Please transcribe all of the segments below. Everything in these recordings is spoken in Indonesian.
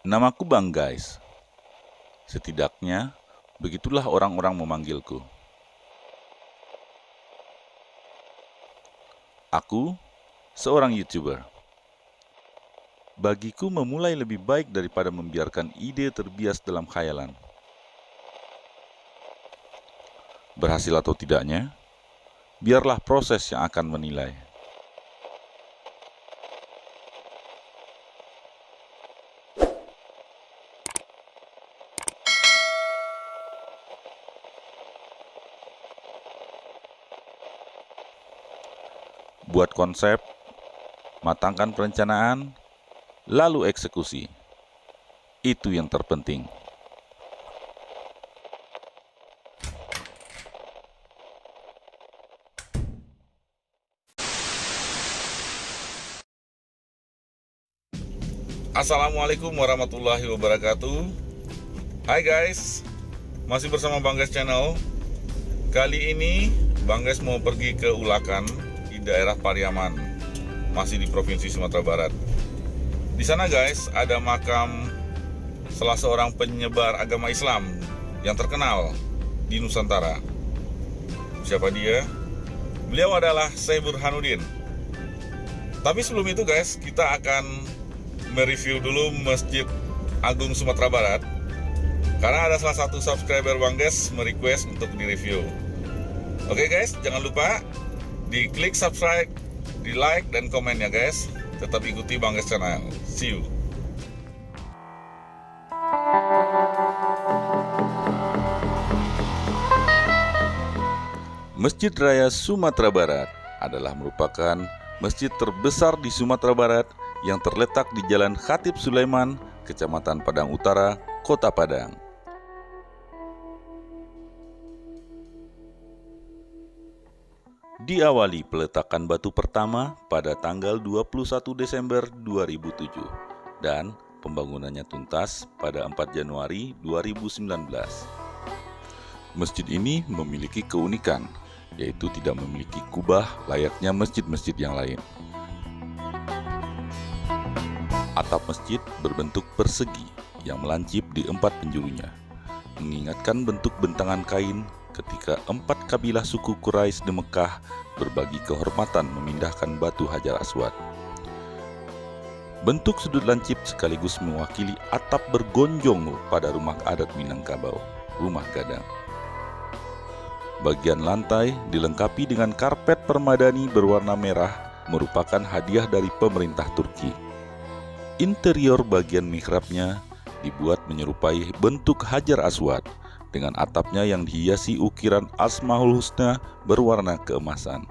Namaku Bang Guys. Setidaknya, begitulah orang-orang memanggilku. Aku, seorang YouTuber. Bagiku memulai lebih baik daripada membiarkan ide terbias dalam khayalan. Berhasil atau tidaknya, biarlah proses yang akan menilai. Buat konsep, matangkan perencanaan, lalu eksekusi. Itu yang terpenting. Assalamualaikum warahmatullahi wabarakatuh. Hai guys, masih bersama Bang Guys Channel. Kali ini Bang Guys mau pergi ke Ulakan di daerah Pariaman, masih di Provinsi Sumatera Barat. Di sana guys, ada makam salah seorang penyebar agama Islam yang terkenal di Nusantara. Siapa dia? Beliau adalah Syekh Burhanuddin. Tapi sebelum itu guys, kita akan mereview dulu Masjid Agung Sumatera Barat, karena ada salah satu subscriber Bang Guys merequest untuk direview. Oke guys, jangan lupa di klik subscribe, di like dan komen ya guys. Tetap ikuti Bang Guys Channel. See you. Masjid Raya Sumatera Barat adalah merupakan masjid terbesar di Sumatera Barat yang terletak di Jalan Khatib Sulaiman, Kecamatan Padang Utara, Kota Padang. Diawali peletakan batu pertama pada tanggal 21 Desember 2007 dan pembangunannya tuntas pada 4 Januari 2019. Masjid ini memiliki keunikan, yaitu tidak memiliki kubah layaknya masjid-masjid yang lain. Atap masjid berbentuk persegi yang melancip di 4 penjurunya, mengingatkan bentuk bentangan kain ketika 4 kabilah suku Quraisy di Mekah berbagi kehormatan memindahkan batu Hajar Aswad. Bentuk sudut lancip sekaligus mewakili atap bergonjong pada rumah adat Minangkabau, rumah gadang. Bagian lantai dilengkapi dengan karpet permadani berwarna merah, merupakan hadiah dari pemerintah Turki. Interior bagian mihrabnya dibuat menyerupai bentuk Hajar Aswad dengan atapnya yang dihiasi ukiran Asmaul Husna berwarna keemasan.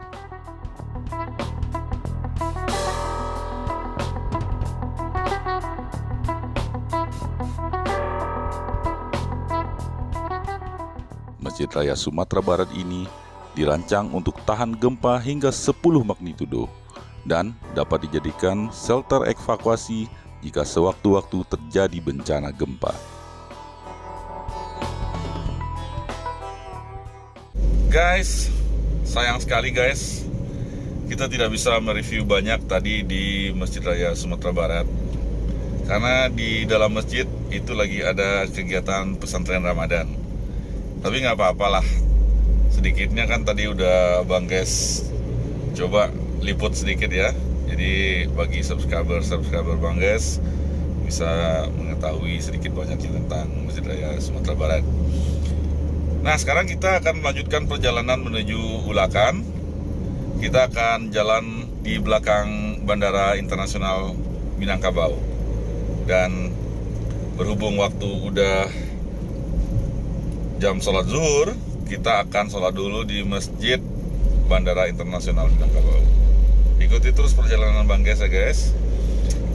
Masjid Raya Sumatera Barat ini dirancang untuk tahan gempa hingga 10 magnitudo dan dapat dijadikan shelter evakuasi jika sewaktu-waktu terjadi bencana gempa. Guys, sayang sekali guys, kita tidak bisa mereview banyak tadi di Masjid Raya Sumatera Barat, karena di dalam masjid itu lagi ada kegiatan pesantren Ramadan. Tapi nggak apa-apalah, sedikitnya kan tadi udah Bang Guys coba liput sedikit ya. Jadi bagi subscriber Bang Guys bisa mengetahui sedikit banyaknya tentang Masjid Raya Sumatera Barat. Nah, sekarang kita akan melanjutkan perjalanan menuju Ulakan. Kita akan jalan di belakang Bandara Internasional Minangkabau. Dan berhubung waktu udah jam sholat zuhur, kita akan sholat dulu di Masjid Bandara Internasional Minangkabau. Ikuti terus perjalanan Bang Guys ya guys.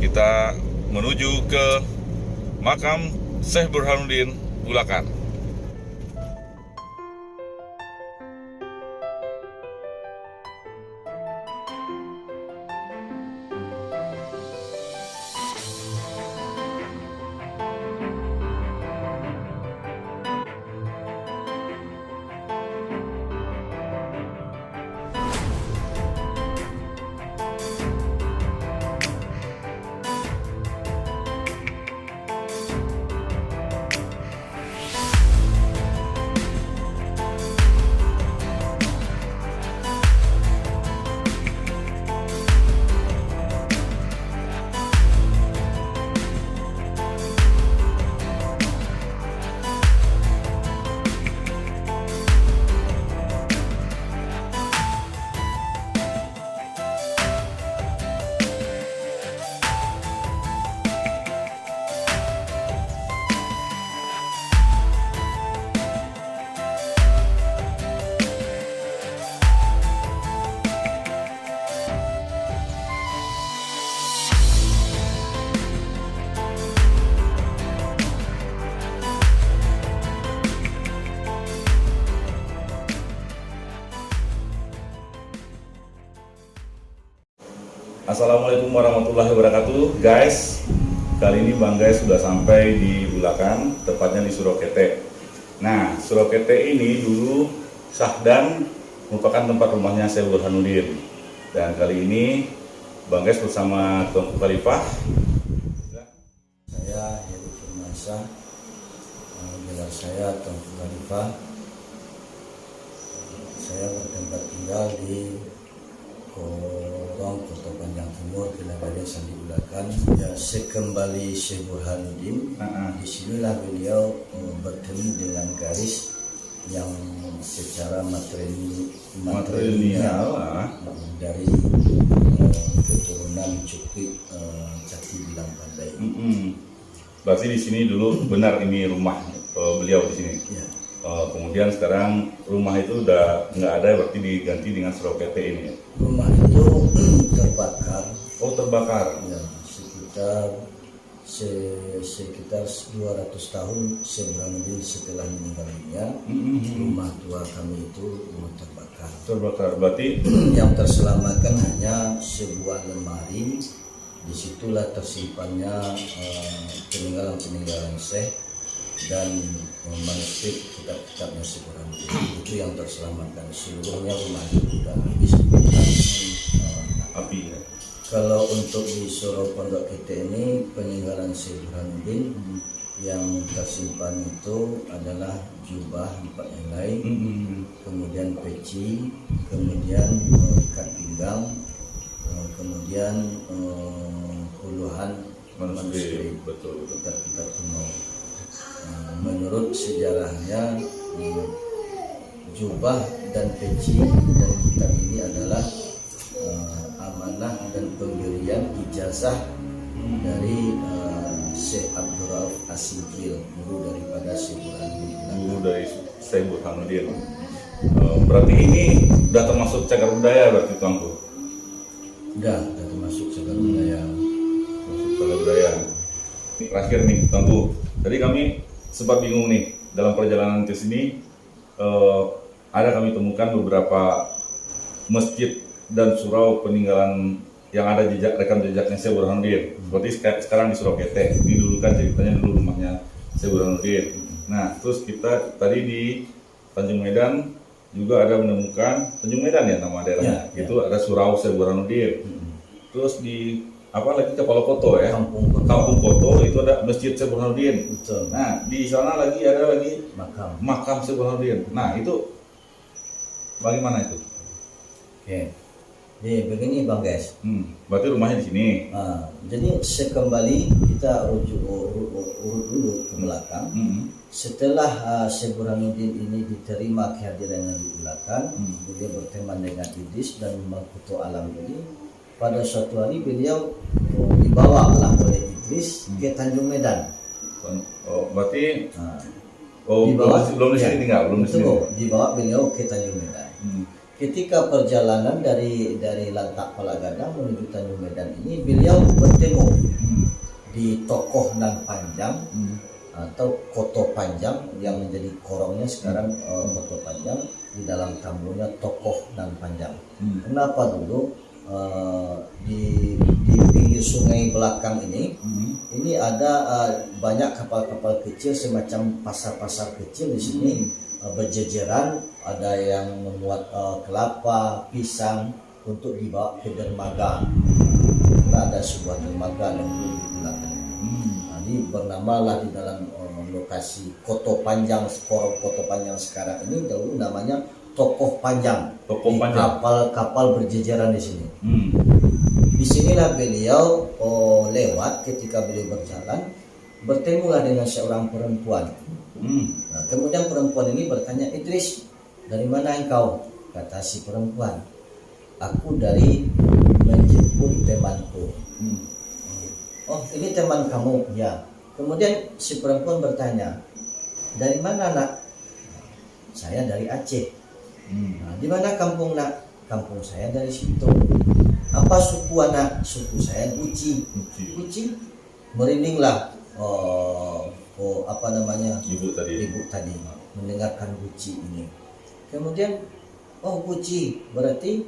Kita menuju ke makam Syekh Burhanuddin Ulakan. Assalamualaikum warahmatullahi wabarakatuh, guys. Kali ini Bang Guys sudah sampai di Bulakan, tepatnya di Surokete. Nah, Surokete ini dulu Syahdan merupakan tempat rumahnya Syekh Burhanuddin. Dan kali ini Bang Guys bersama Tuanku Khalifah. Saya Heri Firmansyah, gelar saya Tuanku Khalifah. Saya bertempat tinggal di Korong, Kota Panjang Timur, Kelapa Desa di Bulakan. Ya, sekembali Syekh Burhanuddin, disinilah beliau bertemu dengan garis yang secara materialnya dari keturunan Cukwi Cati Bilang Pandai. Berarti di sini dulu benar ini rumah beliau di sini. Ya. Kemudian sekarang rumah itu udah nggak ada, berarti diganti dengan Surokete ini ya? Rumah itu terbakar. Oh, terbakar. Ya, sekitar 200 tahun sebelum setelah meninggal dunia, rumah tua kami itu terbakar. Terbakar, berarti yang terselamatkan hanya sebuah lemari. Disitulah tersimpannya peninggalan Syekh dan manuskrip kitab-kitabnya Syekh Burhanuddin. Itu yang terselamatkan. Seluruhnya rumah itu sudah habis api ya? Kalau untuk di Surau Pondok Kete ini peninggalan Syekh Burhanuddin yang tersimpan itu adalah jubah 4 helai, kemudian peci, kemudian ikat pinggang, kemudian puluhan manuskrip, betul, kitab-kitab kuno. Menurut sejarahnya, jubah dan peci dan kitab ini adalah amanah dan pemberian ijazah dari Syekh Abdul Rauf Asigil, guru daripada Syekh Burhanuddin. Guru dari Syekh Burhanuddin. Berarti ini udah termasuk cagar budaya berarti Tuanku? Udah termasuk cagar budaya. Masuk cagar budaya. Ini terakhir nih Tuanku, tadi kami sempat bingung nih dalam perjalanan ke sini, ada kami temukan beberapa masjid dan surau peninggalan yang ada rekam jejaknya Syekh Burhanuddin. Seperti sekarang di Surokete. Ini dulu kan ceritanya dulu rumahnya Syekh Burhanuddin. Nah, terus kita tadi di Tanjung Medan juga ada menemukan, Tanjung Medan ya nama daerahnya. Ya, itu ada surau Syekh Burhanuddin. Terus di apa lagi Kapalokoto ya? Kampung Koto itu ada Masjid Syekh Burhanuddin. Betul. Nah, di sana ada lagi makam Syekh Burhanuddin. Nah, itu bagaimana itu? Oke. Jadi begini Bang Guys. Berarti rumahnya di sini. Jadi sekembali kita urut dulu ke belakang. Setelah Syekh Burhanuddin ini diterima kehadirannya di Bulakan, beliau berteman dengan Idris dan Mangkuto Alam ini. Pada suatu hari beliau dibawa oleh Idris ke Tanjung Medan. Oh, berarti belum di sini tinggal, belum di sini. Dibawa beliau ke Tanjung Medan. Ketika perjalanan dari Lantak Palagadang menuju Tanjung Medan ini, beliau bertemu di Tokoh Nan Panjang atau Koto Panjang yang menjadi korongnya sekarang Koto Panjang, di dalam tambunya Tokoh Nan Panjang. Kenapa dulu di pinggir sungai belakang ini ada banyak kapal-kapal kecil semacam pasar-pasar kecil di sini berjejeran, ada yang memuat kelapa, pisang untuk dibawa ke dermaga. Nah, ada sebuah dermaga yang dulu digunakan. Jadi bernamalah di dalam lokasi Koto Panjang, Korong Koto Panjang sekarang ini dahulu namanya Tokoh Panjang. Kapal-kapal berjejeran di sini. Di sinilah beliau lewat. Ketika beliau berjalan, bertemulah dengan seorang perempuan. Nah, kemudian perempuan ini bertanya, Idris, dari mana engkau? Kata si perempuan, aku dari menjemput temanku. Oh, ini teman kamu? Ya. Kemudian si perempuan bertanya, dari mana nak? Saya dari Aceh. Nah, di mana kampung nak? Kampung saya dari situ. Apa suku anak? Suku saya Guci. Guci? Merindinglah ibu tadi mendengarkan Guci ini. Kemudian, oh Guci berarti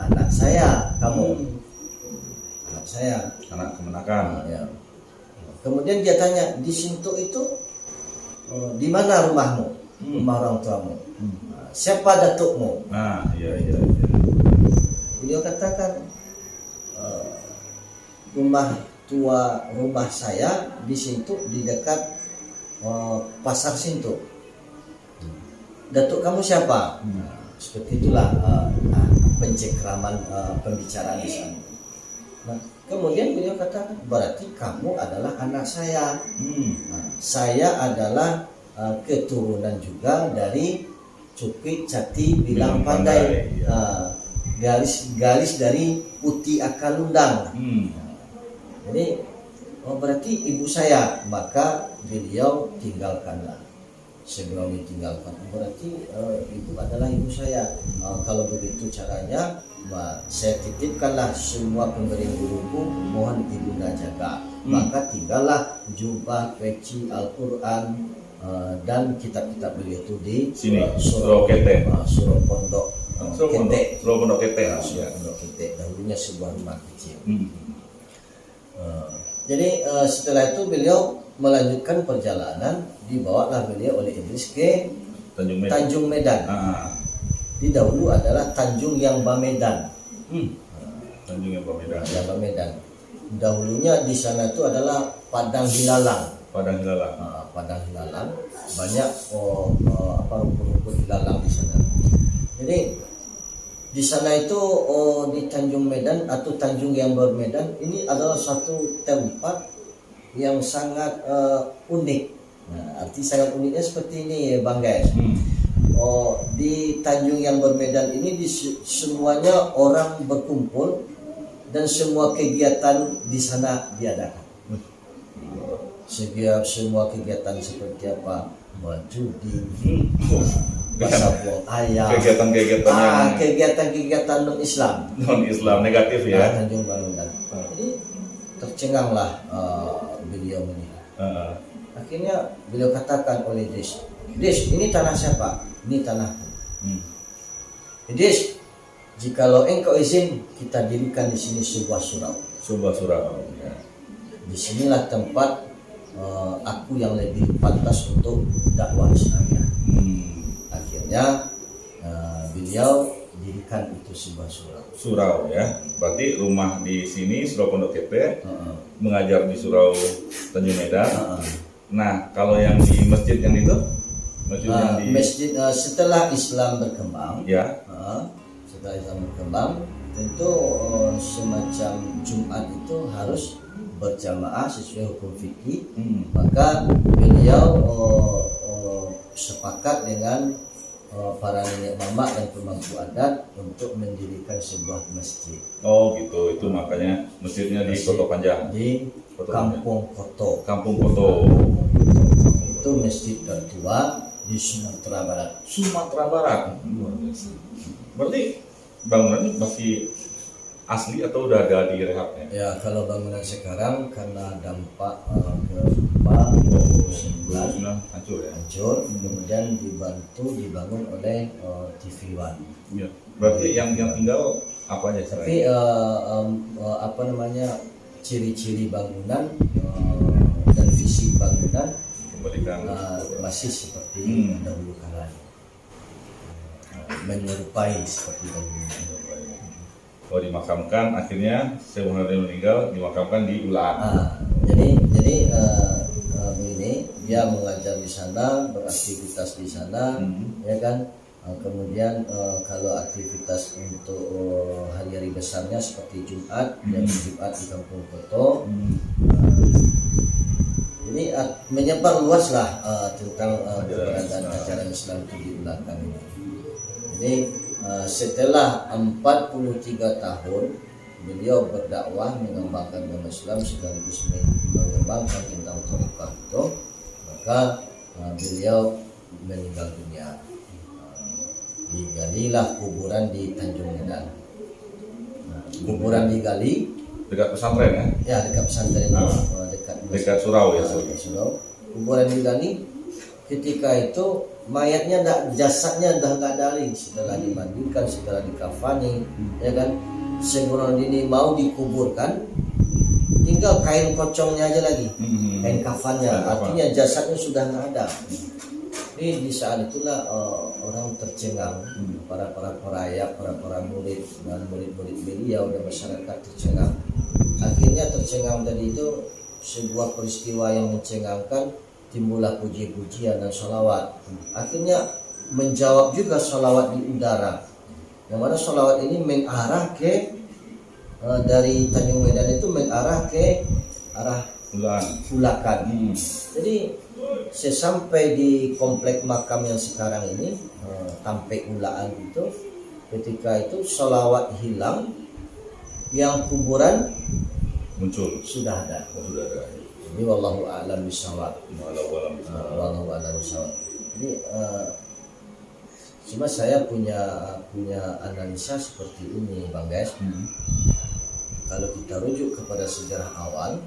anak saya kamu. saya. Anak kemenakan. Ya. Kemudian dia tanya, di Sintu itu di mana rumahmu? Rumah orang tuamu. Siapa datukmu? Nah, iya. Beliau katakan rumah saya di Sintu, di dekat pasar Sintu. Datuk kamu siapa? Seperti itulah pencekraman pembicaraan di sana. Nah, kemudian beliau katakan, berarti kamu adalah anak saya. Saya adalah keturunan juga dari Cupik Cati Bilang Pandai. Garis dari Putih Akalundang. Jadi berarti ibu saya. Maka beliau tinggalkanlah. Sebelum ditinggalkan, berarti ibu adalah ibu saya. Kalau begitu caranya, saya titipkanlah semua pemberian guruku, mohon ibunda jaga. Maka tinggallah jubah, peci, Al-Quran, dan kitab-kitab beliau itu di sini, Surau Kete. Surau Pondok Kete. Surau Pondok Kete. Surau Pondok Kete. Dahulunya sebuah rumah kecil. Jadi setelah itu beliau melanjutkan perjalanan, dibawalah beliau oleh Idris ke Tanjung Medan. Di dahulu adalah Tanjung Yang Bamedan. Tanjung Yang Bamedan. Yang Bamedan. Dahulunya di sana itu adalah Padang Hilalang. Padang Hilalang. Banyak rumput-rumput hilalang di sana. Jadi di sana itu di Tanjung Medan atau Tanjung Yang Bermedan ini adalah satu tempat yang sangat unik. Nah, arti sangat uniknya seperti ini, Bang guys. Di Tanjung Yang Bermedan ini semuanya orang berkumpul dan semua kegiatan di sana diadakan. Semua kegiatan seperti apa? Judi, pasar buang ayam, kegiatan non-Islam negatif ya. Tanjung Bermedan. Jadi tercenganglah beliau melihat. Akhirnya beliau katakan oleh Idris, ini tanah siapa? Ini tanahku. Idris, jikalau engkau izin, kita dirikan di sini sebuah surau. Ya. Disinilah tempat aku yang lebih pantas untuk dakwah Islamiyah. Akhirnya beliau dirikan itu sebuah surau ya. Berarti rumah di sini Surau Pondok Kete, mengajar di Surau Tanjung Medan. Nah, kalau yang di masjid yang itu, masjid setelah Islam berkembang, tentu semacam Jumat itu harus berjamaah sesuai hukum fikih. Maka beliau sepakat dengan para nenek mama dan pemangku adat untuk mendirikan sebuah masjid. Oh gitu, itu makanya masjidnya di Koto Panjang. Di Kampung Koto. Itu masjid tertua di Sumatera Barat. Berarti bangunan ini masih asli atau udah ada di rehabnya? Ya, kalau bangunan sekarang karena dampak gempa 2009 hancur, kemudian dibangun oleh TV One. Ya. Berarti yang tinggal apa aja? Tapi ciri-ciri bangunan dan visi bangunan masih seperti dahulu kala, menyerupai seperti dahulu. Dimakamkan, akhirnya Syekh Burhanuddin meninggal, dimakamkan di Ulaan. Jadi ini dia mengajar di sana, beraktivitas di sana, ya kan. Kemudian kalau aktivitas untuk hari-hari besarnya seperti Jumat, Jumat di Kampung Koto. Jadi menyebar luaslah tentang keberadaan ajaran Islam itu di Ulaan ini. Jadi setelah 43 tahun beliau berdakwah mengembangkan agama Islam sekaligus mengembangkan tentang thariqah itu, maka beliau meninggal dunia. Digalilah kuburan di Tanjung Medan. Kuburan digali dekat pesantren ya? Ya, dekat pesantren, dekat surau ya. Surau. Kuburan digali. Ketika itu mayatnya jasadnya dah nggak ada lagi. Setelah dimandikan, setelah dikafani, ya kan, Syekh Burhanuddin ini mau dikuburkan, tinggal kain pocongnya aja lagi, kain kafannya, Kain kafan. artinya jasadnya sudah nggak ada. Jadi di saat itulah orang tercengang, para peraya, para murid dan murid-murid beliau dan masyarakat tercengang. Akhirnya tercengang tadi itu sebuah peristiwa yang mencengangkan, timbullah puji-pujian dan sholawat. Akhirnya menjawab juga sholawat di udara, yang mana sholawat ini mengarah ke dari Tanjung Medan itu mengarah ke arah Ulakan. Jadi sesampai di komplek makam yang sekarang ini Tampe Ulaan itu, ketika itu sholawat hilang, yang kuburan Muncul. sudah ada. Sudah ada. Ini wallahu a'lam bishawab. Walau Wallahu a'lam bishawab. Jadi cuma saya punya analisa seperti ini, Bang guys. Kalau kita rujuk kepada sejarah awal,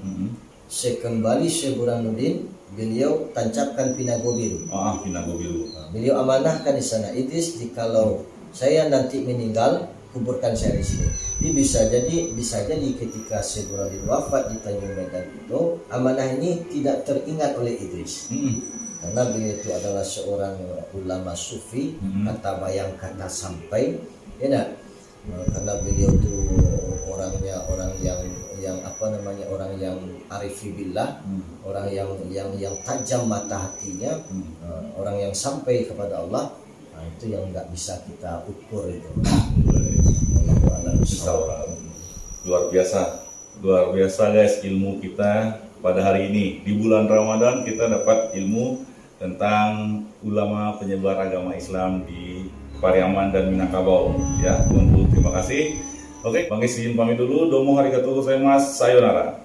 sekembali Syekh Burhanuddin, beliau tancapkan pinago biru. Pinago biru. Beliau amanahkan di sana, Idris, jikalau saya nanti meninggal, kuburkan saya di sini. Jadi bisa jadi ketika Syekh Burhanuddin wafat di Tanjung Medan itu, amanah ini tidak teringat oleh Idris. Karena beliau itu adalah seorang ulama sufi, kata bayang kata sampai, ya nak? Karena beliau itu orang yang arifi billah, orang yang tajam mata hatinya, orang yang sampai kepada Allah. Nah, itu yang nggak bisa kita ukur itu. Luar biasa guys ilmu kita pada hari ini. Di bulan Ramadan kita dapat ilmu tentang ulama penyebar agama Islam di Pariaman dan Minangkabau. Ya, terima kasih. Oke, Bang Is izin pamit dulu. Domo arigatou gozaimasu. Sayonara.